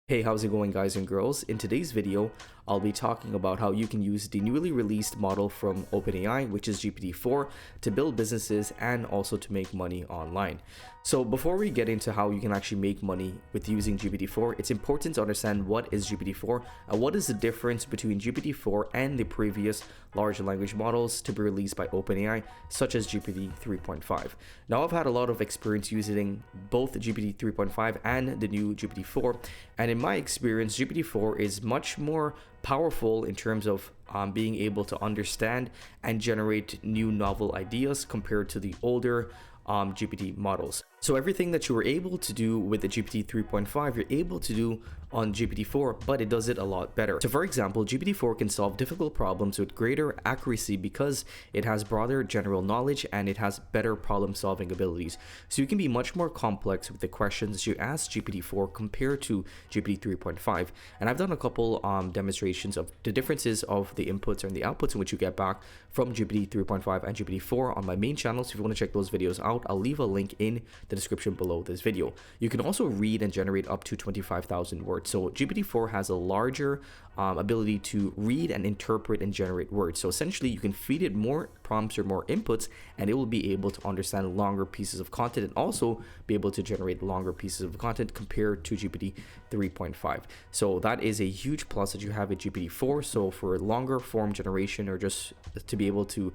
Hey, how's it going, guys and girls? In today's video, I'll be talking about how you can use the newly released model from OpenAI, which is GPT-4, to build businesses and also to make money online. So before we get into how you can actually make money with using GPT-4, it's important to understand what is GPT-4 and what is the difference between GPT-4 and the previous large language models to be released by OpenAI, such as GPT 3.5. Now, I've had a lot of experience using both GPT 3.5 and the new GPT-4, and in my experience, GPT-4 is much more powerful in terms of being able to understand and generate new novel ideas compared to the older GPT models. So everything that you were able to do with the GPT 3.5, you're able to do on GPT-4, but it does it a lot better. So for example, GPT-4 can solve difficult problems with greater accuracy because it has broader general knowledge and it has better problem solving abilities. So you can be much more complex with the questions you ask GPT-4 compared to GPT 3.5. And I've done a couple demonstrations of the differences of the inputs and the outputs in which you get back from GPT 3.5 and GPT-4 on my main channel. So if you want to check those videos out, I'll leave a link in the description below this video. You can also read and generate up to 25,000 words. So GPT-4 has a larger ability to read and interpret and generate words. So essentially, you can feed it more prompts or more inputs, and it will be able to understand longer pieces of content and also be able to generate longer pieces of content compared to GPT 3.5. So that is a huge plus that you have with GPT-4. So for longer form generation or just to be able to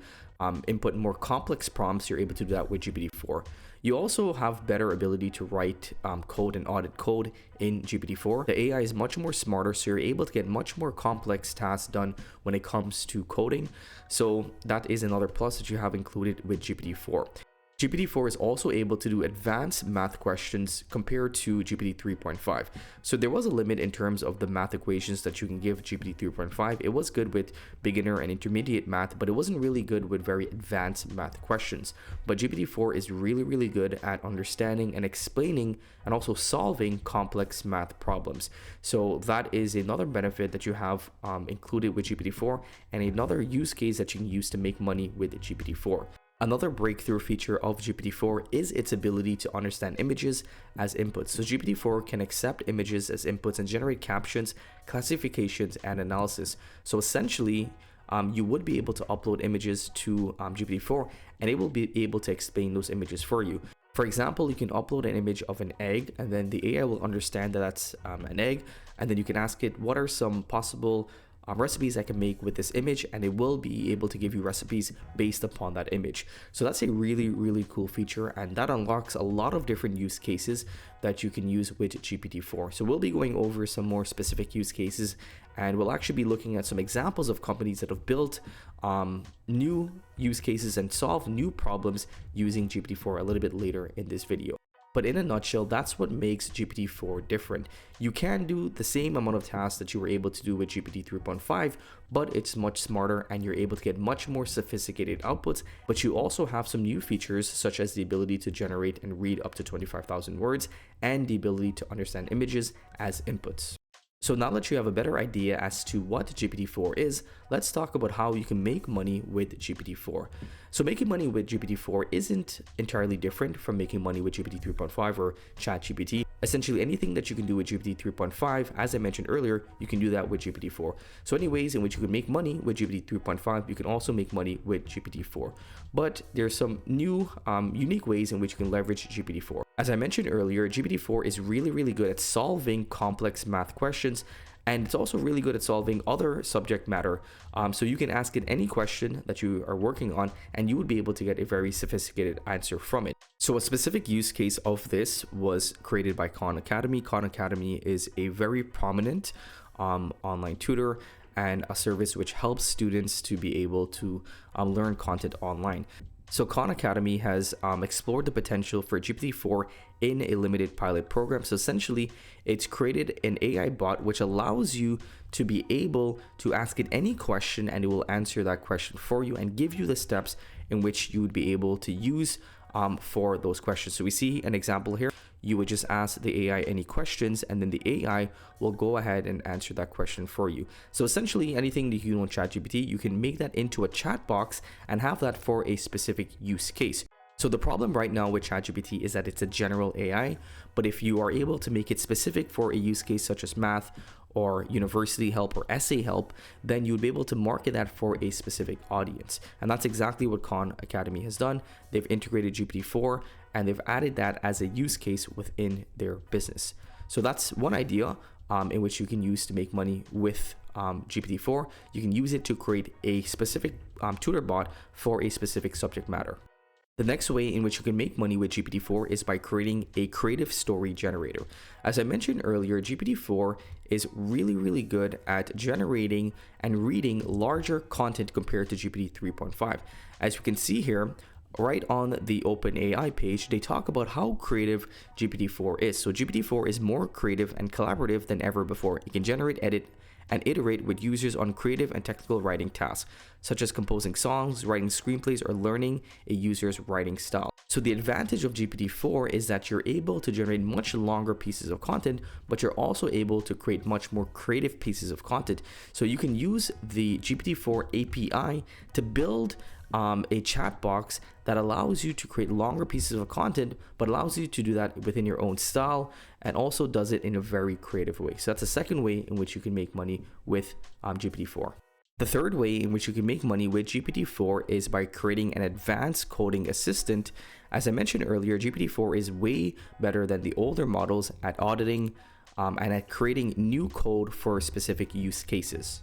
input more complex prompts, you're able to do that with GPT-4. You also have better ability to write code and audit code in GPT-4. The AI is much more smarter, so you're able to get much more complex tasks done when it comes to coding. So that is another plus that you have included with GPT-4. GPT-4 is also able to do advanced math questions compared to GPT 3.5. So there was a limit in terms of the math equations that you can give GPT 3.5. It was good with beginner and intermediate math, but it wasn't really good with very advanced math questions. But GPT-4 is really good at understanding and explaining and also solving complex math problems. So that is another benefit that you have included with GPT-4 and another use case that you can use to make money with GPT-4. Another breakthrough feature of GPT-4 is its ability to understand images as inputs. So GPT-4 can accept images as inputs and generate captions, classifications, and analysis. So essentially, you would be able to upload images to GPT-4 and it will be able to explain those images for you. For example, you can upload an image of an egg and then the AI will understand that that's an egg, and then you can ask it, what are some possible recipes I can make with this image, and it will be able to give you recipes based upon that image. So that's a really cool feature, and that unlocks a lot of different use cases that you can use with GPT-4. So we'll be going over some more specific use cases, and we'll actually be looking at some examples of companies that have built new use cases and solved new problems using GPT-4 a little bit later in this video. But in a nutshell, that's what makes GPT-4 different. You can do the same amount of tasks that you were able to do with GPT 3.5, but it's much smarter and you're able to get much more sophisticated outputs. But you also have some new features such as the ability to generate and read up to 25,000 words and the ability to understand images as inputs. So now that you have a better idea as to what GPT-4 is, let's talk about how you can make money with GPT-4. So making money with GPT-4 isn't entirely different from making money with GPT 3.5 or ChatGPT. Essentially anything that you can do with GPT 3.5, as I mentioned earlier, you can do that with GPT-4. So any ways in which you can make money with GPT 3.5, you can also make money with GPT-4. But there's some new unique ways in which you can leverage GPT-4. As I mentioned earlier, GPT-4 is really good at solving complex math questions, and it's also really good at solving other subject matter. So you can ask it any question that you are working on, and you would be able to get a very sophisticated answer from it. So a specific use case of this was created by Khan Academy. Khan Academy is a very prominent online tutor and a service which helps students to be able to learn content online. So Khan Academy has explored the potential for GPT-4 in a limited pilot program. So essentially, it's created an AI bot which allows you to be able to ask it any question and it will answer that question for you and give you the steps in which you would be able to use for those questions. So we see an example here. You would just ask the AI any questions and then the AI will go ahead and answer that question for you. So essentially anything that you do on ChatGPT, you can make that into a chat box and have that for a specific use case. So the problem right now with ChatGPT is that it's a general AI, but if you are able to make it specific for a use case such as math or university help or essay help, then you would be able to market that for a specific audience. And that's exactly what Khan Academy has done. They've integrated GPT-4 and they've added that as a use case within their business. So that's one idea in which you can use to make money with GPT-4. You can use it to create a specific tutor bot for a specific subject matter. The next way in which you can make money with GPT-4 is by creating a creative story generator. As I mentioned earlier, GPT-4 is really good at generating and reading larger content compared to GPT 3.5. As you can see here, right on the OpenAI page, they talk about how creative GPT-4 is. So GPT-4 is more creative and collaborative than ever before. It can generate, edit, and iterate with users on creative and technical writing tasks, such as composing songs, writing screenplays, or learning a user's writing style. So the advantage of GPT-4 is that you're able to generate much longer pieces of content, but you're also able to create much more creative pieces of content. So you can use the GPT-4 API to build a chat box that allows you to create longer pieces of content, but allows you to do that within your own style and also does it in a very creative way. So that's a second way in which you can make money with GPT-4. The third way in which you can make money with GPT-4 is by creating an advanced coding assistant. As I mentioned earlier, GPT-4 is way better than the older models at auditing and at creating new code for specific use cases.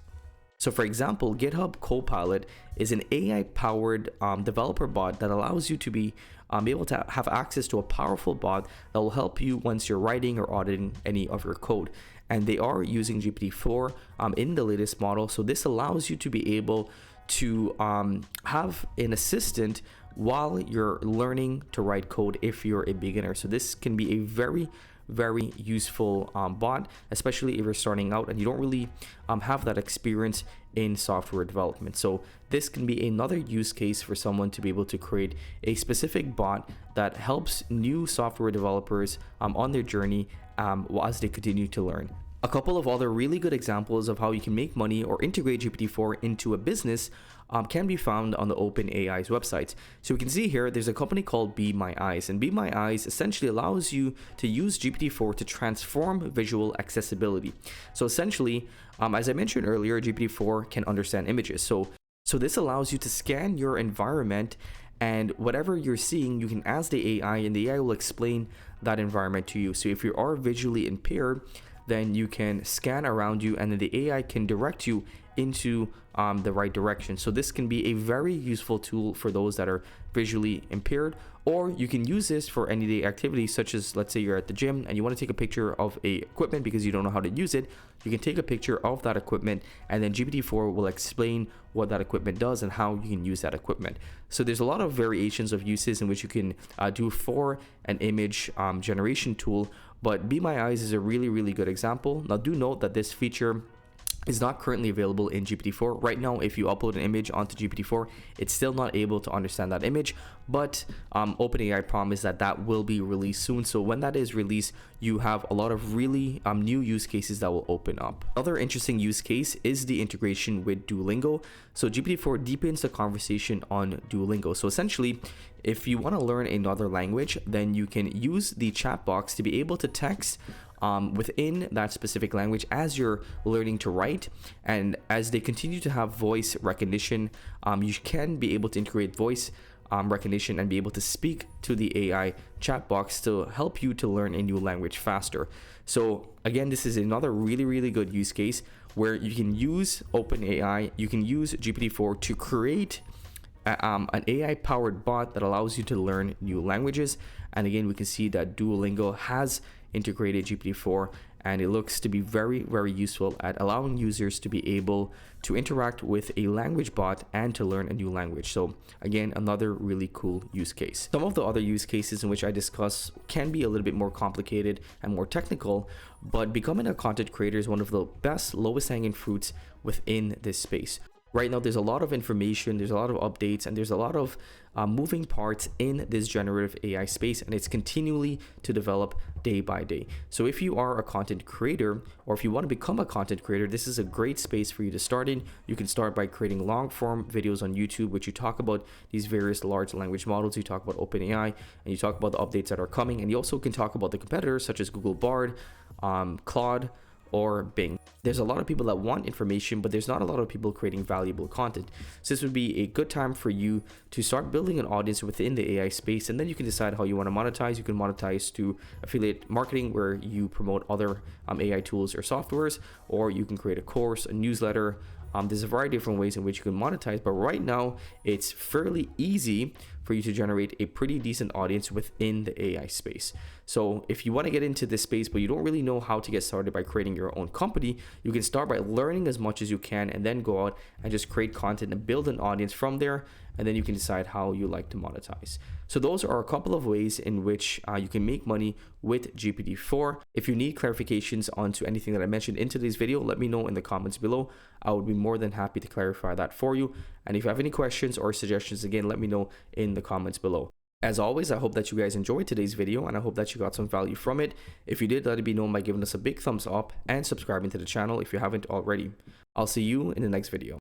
So for example, GitHub Copilot is an AI-powered developer bot that allows you to be able to have access to a powerful bot that will help you once you're writing or auditing any of your code. And they are using GPT-4 in the latest model. So this allows you to be able to have an assistant while you're learning to write code if you're a beginner. So this can be a very useful bot, especially if you're starting out and you don't really have that experience in software development. So this can be another use case for someone to be able to create a specific bot that helps new software developers on their journey as they continue to learn. A couple of other really good examples of how you can make money or integrate GPT-4 into a business can be found on the OpenAI's website. So we can see here, there's a company called Be My Eyes, and Be My Eyes essentially allows you to use GPT-4 to transform visual accessibility. So essentially, as I mentioned earlier, GPT-4 can understand images. So this allows you to scan your environment, and whatever you're seeing, you can ask the AI, and the AI will explain that environment to you. So if you are visually impaired, then you can scan around you and then the AI can direct you into the right direction. So this can be a very useful tool for those that are visually impaired, or you can use this for any-day activities, such as, let's say you're at the gym and you want to take a picture of a equipment because you don't know how to use it. You can take a picture of that equipment and then GPT-4 will explain what that equipment does and how you can use that equipment. So there's a lot of variations of uses in which you can do for an image generation tool, but Be My Eyes is a really good example. Now do note that this feature is not currently available in GPT-4. Right now, if you upload an image onto GPT-4, it's still not able to understand that image, but OpenAI promised that that will be released soon. So when that is released, you have a lot of really new use cases that will open up. Another interesting use case is the integration with Duolingo. So GPT-4 deepens the conversation on Duolingo. So essentially, if you want to learn another language, then you can use the chat box to be able to text within that specific language as you're learning to write. And as they continue to have voice recognition, you can be able to integrate voice recognition and be able to speak to the AI chat box to help you to learn a new language faster. So again, this is another really good use case where you can use OpenAI, you can use GPT-4 to create an AI powered bot that allows you to learn new languages. And again, we can see that Duolingo has integrated GPT-4 and it looks to be very useful at allowing users to be able to interact with a language bot and to learn a new language. So again, another really cool use case. Some of the other use cases in which I discuss can be a little bit more complicated and more technical, but becoming a content creator is one of the best lowest hanging fruits within this space. Right now, there's a lot of information, there's a lot of updates, and there's a lot of moving parts in this generative AI space, and it's continually to develop day by day. So if you are a content creator, or if you want to become a content creator, this is a great space for you to start in. You can start by creating long form videos on YouTube, which you talk about these various large language models, you talk about OpenAI, and you talk about the updates that are coming, and you also can talk about the competitors such as Google Bard, Claude, or Bing. There's a lot of people that want information, but there's not a lot of people creating valuable content. So this would be a good time for you to start building an audience within the AI space, and then you can decide how you want to monetize. You can monetize to affiliate marketing, where you promote other AI tools or softwares, or you can create a course, a newsletter. There's a variety of different ways in which you can monetize, but right now it's fairly easy for you to generate a pretty decent audience within the AI space. So if you want to get into this space, but you don't really know how to get started by creating your own company, you can start by learning as much as you can and then go out and just create content and build an audience from there. And then you can decide how you like to monetize. So those are a couple of ways in which you can make money with GPT-4. If you need clarifications onto anything that I mentioned in today's video, let me know in the comments below. I would be more than happy to clarify that for you. And if you have any questions or suggestions, again, let me know in the comments below. As always, I hope that you guys enjoyed today's video, and I hope that you got some value from it. If you did, let it be known by giving us a big thumbs up and subscribing to the channel if you haven't already. I'll see you in the next video.